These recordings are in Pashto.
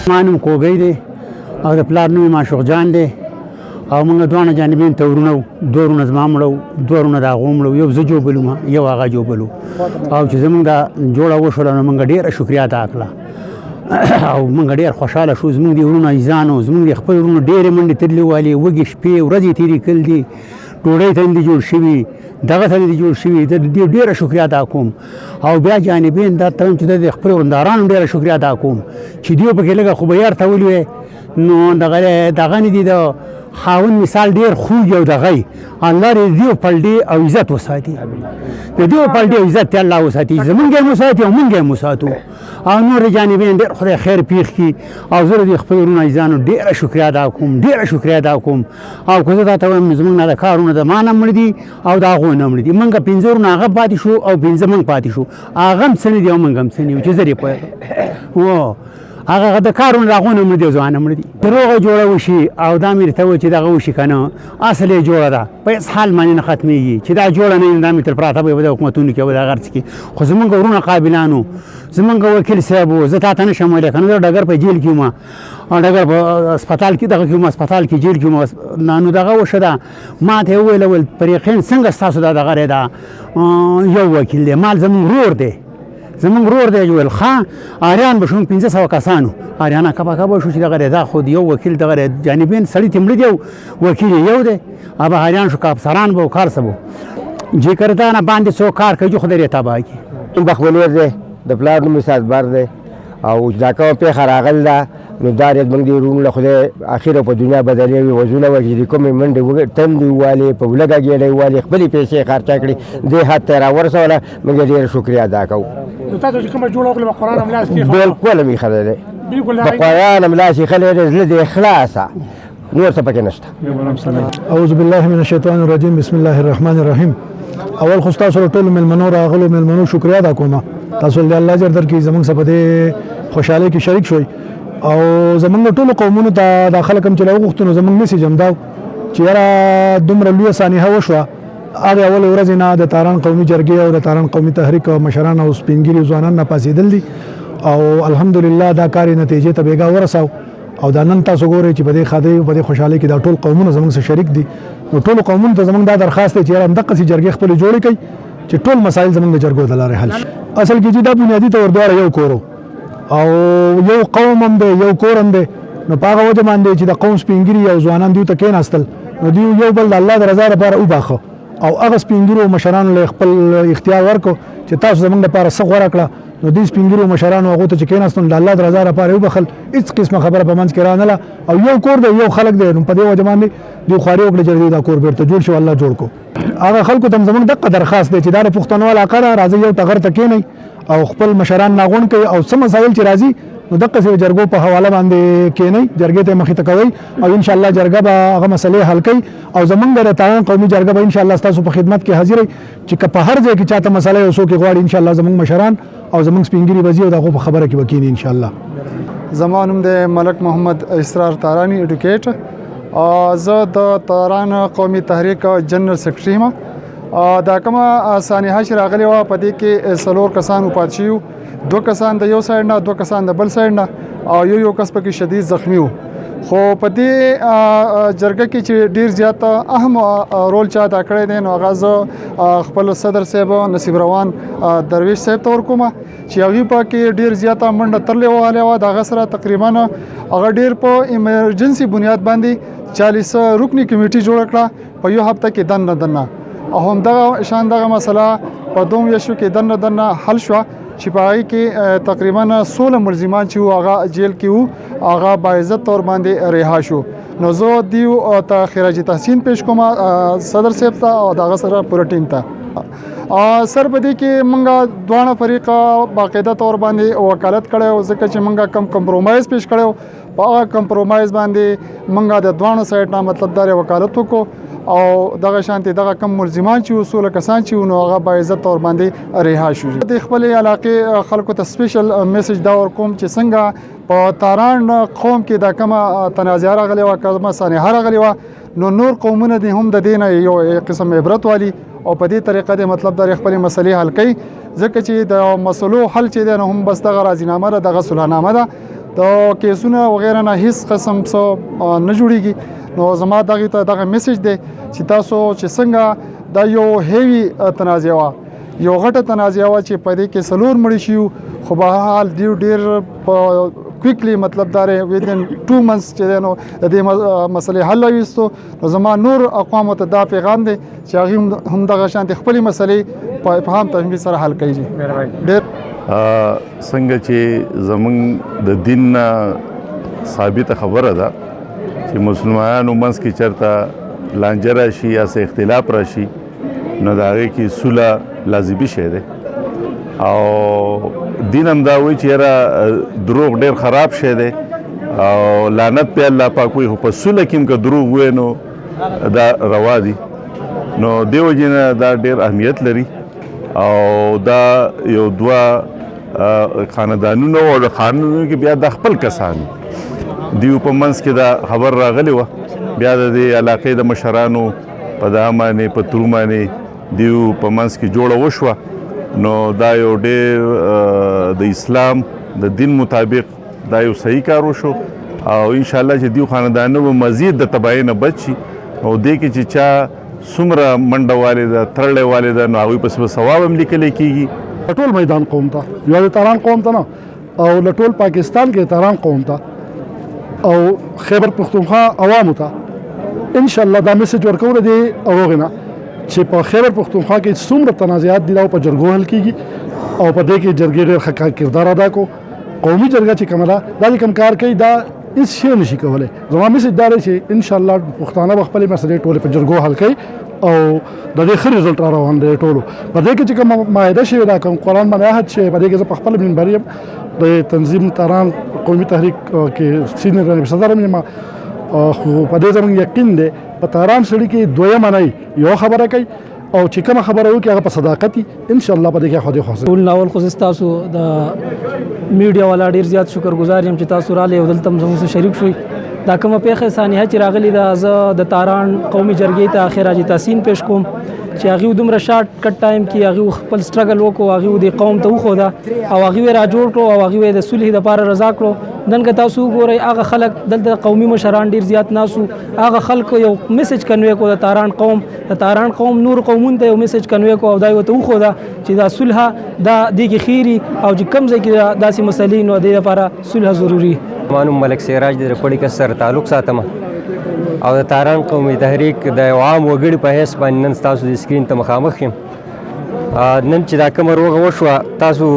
ما نوم کوګی دی او د پلار نوم معشوق جان دی او موږ دواړه جانبین ته ورونه وو، دوه ورونه زما مړه وو، دوه ورونه د هغو مړه وو، یو زه جوبل وم یو هغه جوبل وو. او چې زموږ دا جوړه وشوله نو موږ ډېره شکریا ادا کړه او موږ ډېر خوشحاله شو. زموږ د ورونو عزیزانو زموږ د خپل ورونو ډېرې منډې تللې والې، وږې شپې ورځې تېرې کړل دي، ډوډۍ ته دي جوړ شوي، دغه ته دي جوړ شوي. د دې ډېره شکریا ادا کوم. او بیا جانبین دا ته چې د خپل وروندارانو ډېره شکریا ادا کوم چې دوی پکې لږه خو به یار تولي وی نو دغه نه دي د خاوند مثال ډېر خوږ او دغه الله دې دیو پلډي او عزت وساتي، د دیو پلډي او عزت الله وساتي، زمونږ یې وساتي او مونږ یې وساتو. او نور جانبین ډېر خدای خیر پیښ کړي. او زه د خپل ورونو عزیزانو ډېره شکریا ادا کوم، ډېره شکریا ادا کوم. او که زه دا ته وایم زموږ نه د کارونه د ما نه مړه دي او د هغو نه مړه دي. موږ 5 ورونه هغه پاتې شو او 5 موږ پاتې شو، هغه هم څه نه دي او موږ هم څه نه یو چې زه دې پوهېږم. هغه د کارونه د هغو نه مړه دي او زما نه مړه دي. د روغه جوړه وشي او دا مې درته وویل چې دغه وشي که نه اصل یې جوړه ده، په هېڅ حال باندې نه ختمېږي. چې دا جوړه نه وي دا مې تر پراته به د حکومتونو کې او د هغه څه کې. خو زمونږ ورونه قابلانو، زمونږ وکیل صاحب و، زه تا ته نه شم ویلی که نه زه ډګر په جیل کې وم، ډګر په هسپتال کې دغه کې وم، هسپتال کې جیل کې وم. نو دغه وشه ده ما ته یې وویل فریقین څنګه ستاسو دا دغه دی دا یو وکیل دی مال زمونږ ورور دی، زمونږ ورور دی. ویل ښه آریان به شو 500 کسانو، آریانه کبا کبا شو چې دغه دی دا خو یو وکیل دغه جانبین سړي ته مړه دی او وکیل یو دی. ابا آریان شو که افسران به و کار څه به جې کرتا نه باندې څوک کار کوي خدای دې تباه کړي. بخولیر دی د پلار نوم سازبر دی او دا کومه پېښه راغله ده نو دا زموږ د ورونو له خدای اخره په دنیا بدلې وي وزونه وکړي چې کومې منډې تندې ووالې په ولږه ګېډۍ ووالې خپلې پیسې خرچه کړي دې حد ته یې راورسوله موږ یې ډېره شکریا ادا کوو. نو تاسو چې کومه جوړه وکړه په قرآن املاس کې بالکل مې ایښلی دی، په قرآن املاس ایښلی دی، زړه دې خلاصه نور څه پکې نشته. اعوذ بالله من الشیطان الرجیم، بسم الله الرحمن الرحیم. اول خو ستاسو ټولو مېلمنو راغلو مېلمنو شکریا ادا کوم. تاسو د الله اجر درکړي، زموږ سره په دې خوشحالۍ کې شریک شوئ. او زمونږ ټولو قومونو ته دا خلک هم چې راوغوښتو نو زمونږ میسیج هم دا چې یاره دومره لویه سانحه وشوه. هغې اولې ورځې نه د تاران قومي جرګې او د تاران قومي تحریک مشران او سپین ږیري ځوانان نه پاڅېدل دي او الحمدلله دا کار یې نتیجې ته بېګا ورساو. او دا نن تاسو ګورئ چې په دې ښادۍ په دې خوشحالۍ کې دا ټول قومونه زموږ سره شریک دي. نو ټولو قومونو ته زموږ دا درخواست دی چې یاره همدقسې جرګې خپلې جوړې کړئ چې ټول مسایل زموږ د جرګو د لارې حل شي. اصل کې چې دا بنیادي طور دواړه یو کور او یو قوم هم دی یو کور هم دی. نو په هغه وجه باندې چې د قوم سپین ږیري او ځوانان دوی ته کېناستل نو دوی یو بل د الله د رضا لپاره وباښه او هغه سپین ږیرو مشرانو له خپل اختیار ورکړو چې تاسو زموږ لپاره څه غوره کړه. نو دوی سپین ږیرو مشرانو هغو ته چې کېناستل د الله د رضا لپاره یې وبخل، هېڅ قسمه خبره په منځ کې رانله او یو کور دی یو خلک دی. نو په دې وجه باندې دوی خواري وکړه چې دوی دا کور بېرته جوړ شي، الله جوړ کړو. هغه خلکو ته هم زموږ دقه درخواست دی چې دا د پښتنو علاقه ده، راځئ یو ټغر ته کېنئ او خپل مشران ناغون کوي او څه مسایل چې راځي نو دقسې جرګو په حواله باندې کېنئ، جرګې ته مخې ته کوئ او انشاءالله جرګه به هغه مسلې حل کوي. او زموږ د تاران قومي جرګه به انشاءالله ستاسو په خدمت کې حاضر وي چې که په هر ځای کې چاته مسله یو څوک غواړي انشاءالله زموږ مشران او زموږ سپین ږیري به ځي او د هغو په خبره کې به کېني انشاءالله. زما نوم دی ملک محمد اسرار تارانی ایډوکیټ. زه د تاران قومي تحریک جنرال سیکرټري یم. دا کومه سانحه چې راغلې وه په دې کې 4 کسان وفات شوي وو، 2 کسان د یو سایډ نه، 2 کسان د بل سایډ نه او یو کس پکې شدید زخمی وو. خو په دې جرګه کې چې ډیر زیات اهم رول چا ادا کړی دی نو هغه زه خپل صدر صاحب نصیب روان درویش صاحب ته ورکوم چې هغې پکې ډیر زیاته منډه ترلې وهلې وه. د هغه سره تقریبا هغه ډیر په ایمرجنسي بنیاد باندې 40 رکني کمیټي جوړه کړه په یو هفته کې دنه او همدغه شان دغه مسله په 2 میاشتو کې دنه حل شوه چې په هغې کې تقریبا 16 ملزمان چې وو هغه جیل کې وو هغه باعزت طور باندې رها شو. نو زه دیو ته خراج تحسین پیش کوم صدر صاحب ته او دغه سره پوره ټیم ته. سر په دې کې موږ دواړه فریقه باقاعده طور باندې وکالت کړی او ځکه چې موږ کم کمپرومایز پیش کړی په هغه کمپرومایز باندې موږ د دوانو سایډ نه مطلب دا وکالت وکړو او دغه شانتي دغه کم ملزمان چې وصول کسان چې نو هغه باعزت طور باندې رها شو. د خپل علاقې خلکو ته سپیشل میسج دا ورکوم چې څنګه په تاران قوم کې دا کومه تنازع راغلی و کومه سانحه راغلی و نو نور قومونه دي هم د دې نه یو قسم عبرت والی او په دې طریقه د مطلب د خپل مسلې حل کوي ځکه چې د مسلو حل چې دی نو هم بس دغه راضینامه ده دغه صلحنامه ده د کیسونه وغیره نه هیڅ قسم څه نه جوړیږي. نو زما دغه میسج دی چې تاسو چې څنګه دا یو هیوی تنازع وه، یو غټه تنازع وه چې په دې کې 4 مړي شي، خو به حال ډیر کویکلی مطلب دا دی ودین 2 months چې دی نو د دې مسلې حل وایستو. نو زما نور اقوامو ته دا پیغام دی چې هغوی هم دغه شانتې خپلې مسلې په افهام تفهیم سره حل کوي. ډېر څنګه چې زمونږ د دین نه ثابته خبره ده چې مسلمانانو منځ کې چېرته لانجه راشي یا څه اختلاف راشي نو د هغې کې صلح لازمي شی دی، او دین هم دا وایي چې یاره دروغ ډېر خراب شی دی او لعنت پې الله پاک وایي، خو په صلح کې هم که دروغ ووایي نو دا روا دي. نو دې وجې نه دا ډېر اهمیت لري او دا یو 2 خاندانونه او د خاندانونو کې بیا د خپل کسان دیو په منځ کې دا خبر راغلی وه، بیا د دې علاقې د مشرانو په دا باندې په ترو باندې دیو په منځ کې جوړه وشوه. نو دا یو ډېر د اسلام د دین مطابق دا یو صحیح کار وشو او انشاءالله چې دیو خاندانونه به مزید د تباهۍ نه بچ شي. او دې کې چې چا څومره منډه والې ده تړلی والې ده نو هغوی پسې به ثواب هم لیکلی کېږي. ټول میدان قوم ته، یوازې تاران قوم ته نه، او له ټول پاکستان کې تاران قوم ته او خیبر پښتونخوا عوامو ته ان شاء الله دا میسج ورکول دي او هغه نه چې په خیبر پښتونخوا کې څومره تنازعات دي دا په جرګو حل کیږي او په دې کې جرګې ډېر ښه کردار ادا کو. قومي جرګه چې کومه ده دا چې کوم کار کوي دا هیڅ شی نشي کولی. زما میسج دا دی چې ان شاء الله پښتانه به خپلې مسلې ټولې په جرګو حل کوي او د دې ښه رزلټ را روان دی ټولو. په دې کې چې کوم معاهده شوې ده، کوم قرآن باندې عهد شوی، په دې کې زه په خپل منبر یم د تنظیم تاران قومي تحریک کې سینیئر نایب صدر یم، خو په دې زموږ یقین دی په تاران سړي کې دویمه نه یو خبره کوي او چې کومه خبره وکړي هغه په صداقت ان شاء الله په دې کې خو دې خاصه. ټول ناول خو تاسو د میډیا والا ډیر زیات شکرګزار یم چې تاسو راغلي او دلته زموږ سره شریک شوي. دا کومه پیښه ثانیه چې راغلي ده، زه د تاران قومي جرګې ته اخر حاجي تحسین پیش کوم چې هغوی دومره شارټ کټ ټایم کې هغوی خپل سټرګل وکړو، هغوی د قوم ته وښوده او هغوی را جوړ کړو او هغوی د صلح دپاره رضا کړو. نن که تاسو وګورئ هغه خلک دلته قومي مشران ډیر زیات ناسو، هغه خلکو یو میسج کنوی کړو د تاران قوم نور قومونو ته یو میسج کنوی کړو او دا یې ورته وښوده چې دا صلح دا دې کې خیري او چې کوم ځای کې داسې مسلې نو دې لپاره صلح ضروري. مانو ملک سراج د رپړی کس سره تعلق ساتم او د تاران قومي تحریک د عام وګړي په حیث باندې نن تاسو د سکرین ته مخامخ یم. نن چې دا کومه روغه وشوه تاسو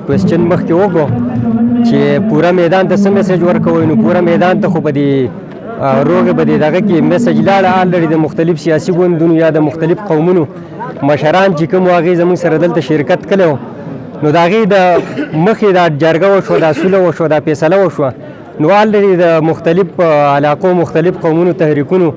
کوېسچن مخکې وکړو چې پوره میدان ته څه میسج ورکوئ، نو پوره میدان ته خو په دې روغې به دې دغه کې میسج لاړه الرډي د مختلف سیاسي ګوندونو یا د مختلف قومونو مشران چې کوم هغې زموږ سره دلته شرکت کړی و، نو د هغې د مخې دا جرګه وشوه، دا صلح وشوه، دا فیصله وشوه. نو الرډي د مختلف علاقو مختلف قومونو تحریکونو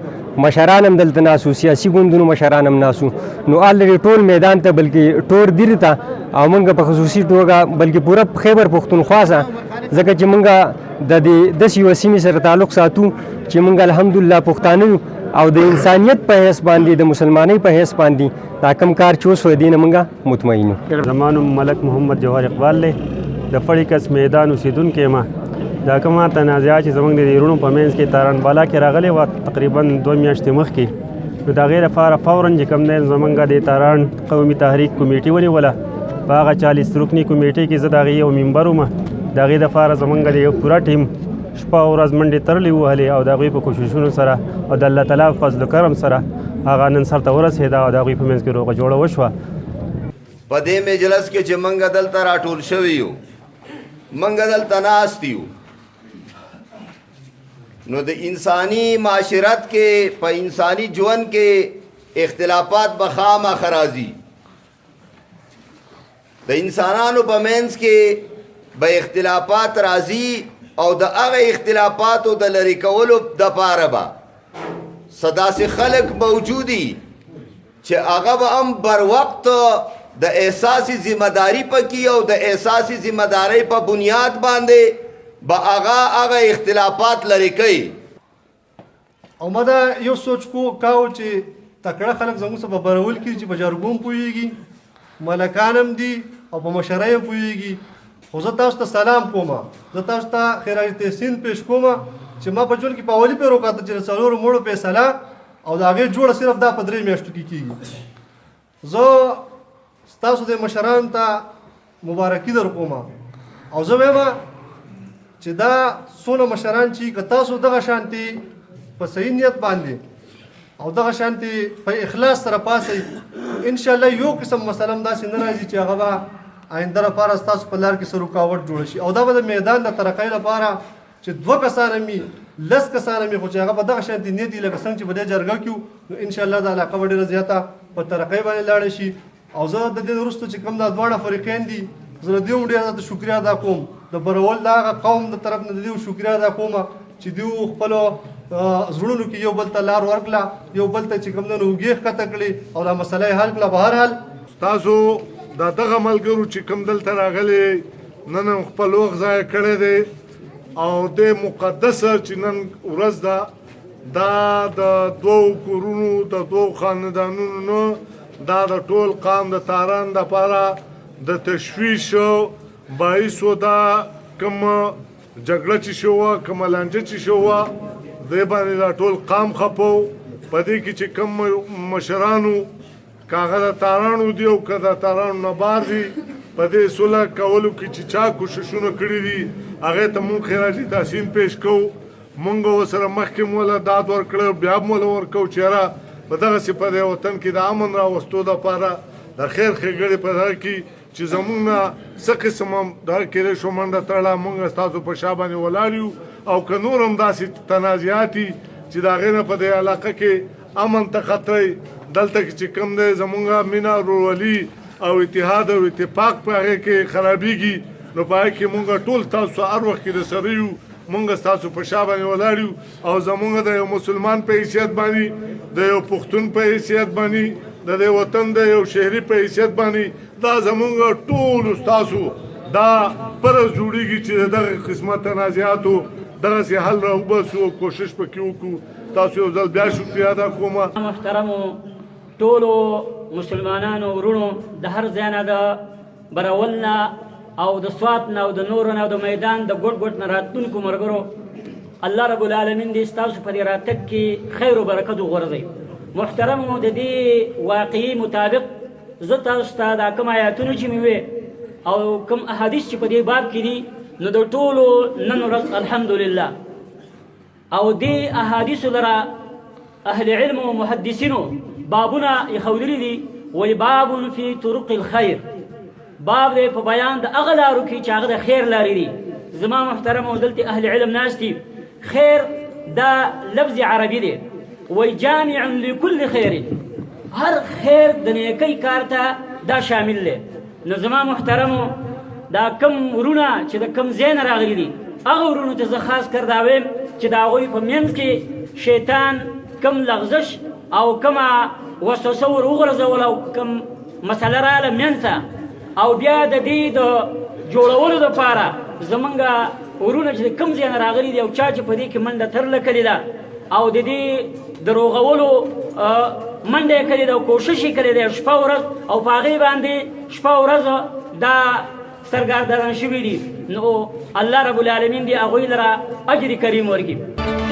مشران هم دلته ناسو، سیاسي ګوندونو مشران هم ناسو. نو الرډي ټول میدان ته بلکې ټور دیر ته او موږ په خصوصي توګه بلکې پوره خیبر پښتونخوا ځکه چې موږ د دې داسې یوه سیمې سره تعلق ساتو چې موږ الحمدلله پښتانه یو او د انسانیت په حیث باندې د مسلمانۍ په حیث باندې دا کم کار چې وشوی دی نه موږ مطمئن یو. زما نوم ملک محمد جوهر اقبال دی، د پړی کس میدان اوسېدونکی یم. دا کومه تنازعه چې زموږ د ورونو په منځ کې تاران بالا کې راغلې وه تقریبا 2 میاشتې مخکې، نو د هغې لپاره فورا چې کوم دی زموږ د تاران قومي تحریک کمیټي ونیوله. په هغه 40 رکني کمیټې کې زه د هغې یو ممبر وم. د هغې لپاره زموږ د یو پوره ټیم شپه او ورځ منډې ترلې ووهلې او د هغوی په کوششونو سره او د الله تعالی فضل و کرم سره هغه نن سرته ورسېده او د هغوی په منځ کې روغه جوړه وشوه. په دې مجلس کې چې موږ دلته راټول شوي یو، موږ دلته ناست یو، نو د انساني معاشرت کې په انساني ژوند کې اختلافات به خامخا راځي. د انسانانو په منځ کې به اختلافات راځي او د هغه اختلافاتو د لرې کولو دپاره به څه داسې خلک موجودي چې هغه به هم بر وخت د احساسي ذمهداري پکې او د احساسي ذمهدارۍ په بنیاد باندې به هغه اختلافات لرې کوي. او ما دا یو سوچ کاو چې تکړه خلک زموږ څخه په برول کې چې په جرګو هم پوهېږي، ملکان هم دي او په مشرۍ هم پوهېږي خو زه تاسو ته سلام کوم زه تاسو ته خراج تحسین پیش کوم چې ما په ژوند کې په اولي پیرو وکړه چې د څلورو مړو فیصله او د هغې جوړه صرف دا په 3 میاشتو کې کېږي زه ستاسو د مشرانو ته مبارکي در کوم او زه وایم چې دا څونه مشران چې که تاسو دغه شانتي په صحیح نیت باندې او دغه شانتي په اخلاص سره پاسئ انشاءالله یو قسم مسله هم داسې نه راځي چې هغه به آینده لپاره ستاسو په لار کې څه رکاوټ جوړه شي او دا به د میدان د ترقۍ لپاره چې 2 کسانه مي 10 کسانه مي خو چې هغه په دغه شانتي نیت دي لکه څنګه چې په دې جرګه کې نو انشاءالله د علاقه به ډېره زیاته په ترقۍ باندې لاړه شي او زه د دې وروسته چې کوم دا دواړه فریقین دي زه د دې ډېر زیاته شکریا ادا کوم د برول د هغه قوم د طرف نه د دې شکریا ادا کوم چې دوی خپلو زړونو کې یو بل ته لار ورکړه یو بل ته چې کوم نه وګیخ کته کړي او دا مسله حل کړه به هر حال تاسو دا دغه ملګرو چې کوم دلته راغلي نن خپل وخت ضایع کړی دی او د مقدسه چې نن ورځ ده دا د 2 کورونو د 2 خاندانونو نه دا د ټول قام د تاران دپاره د تشویش باعث و دا کوم جګړه چې شوه کومه لانجه چې شوه دې باندې دا ټول قام خپو په دې کې چې کوم مشرانو کاغه د تارانو دی او که د تارانو نه بار دي په دې صلح کولو کې چې چا کوششونه کړي دي هغې ته مونږ خراج تحسین پیش کوو مونږ ورسره مخکې موله داد ورکړی بیا به موله ورکوو چې یاره په دغسې په دې وطن کې د امن راوستو دپاره د خیر ښېګړې په دغه کې چې زمونږ نه څه قسم هم دغه کېدی شو منډه تړله مونږ ستاسو په شا باندې ولاړ یو او که نور هم داسې تنازعات دي چې د هغې نه په دې علاقه کې امن ته خطرئ دلته کې چې کوم دی زمونږ مینه ورورولي او اتحاد او اتفاق په هغې کې خرابېږي نو په هغې کې مونږ ټول تاسو هر وخت کې د سره یو مونږ ستاسو په شا باندې ولاړ یو او زمونږ د یو مسلمان په حیثیت باندې د یو پښتون په حیثیت باندې د دې وطن د یو شهري په حیثیت باندې دا زمونږ ټولو ستاسو دا فرض جوړېږي چې دغه قسمه تنازعاتو دغسې حل راوباسو کوشش پکې وکړو تاسو یو ځل بیا شکریه ادا کوم محترمو ټولو مسلمانانو ورونو د هر ځای نه د برول نه او د سوات نه او د نورو نه او د میدان د ګوټ ګوټ نه راتلونکو ملګرو الله رب العالمین دې ستاسو په دې راتګ کې خیر و برکت وغورځوي محترمو د دې واقعي مطابق زه تاسو ته دا کوم آیاتونه چې مې وې او کوم احادیث چې په دې باب کې دي نو د ټولو نن ورځ الحمدلله او دې احادیثو لره اهل علم و محدثینو بابونه ایښودلي دي وایي باب فی طرق الخیر باب دی په بیان د هغه لارو کې چې هغه د خیر لارې دي زما محترمو دلته اهل علم ناست دي خیر دا لفظ عربي دی وایي جامع لكل خیر هر خیر د نیکۍ کار ته دا شامل دی نو زما محترمو دا کم ورونه چې د کم ځای نه راغلي دي هغه ورونو ته زه خاص کر دا وایم چې د هغوی په منځ کې شیطان کم لغزش او کومه وسوسه ور وغورځول او کوم مسله راغله منځ ته او بیا د دې د جوړولو دپاره زمونږ ورونه چې کوم ځای نه راغلي دي او چا چې په دې کې منډه ترله کړې ده او د دې د روغولو منډه یې کړې ده او کوشش یې کړی دی شپه ورځ او په هغې باندې شپه ورځ دا سرګردان شوي دي نو الله رب العالمین دې هغوی لره اجر کریم ورکړي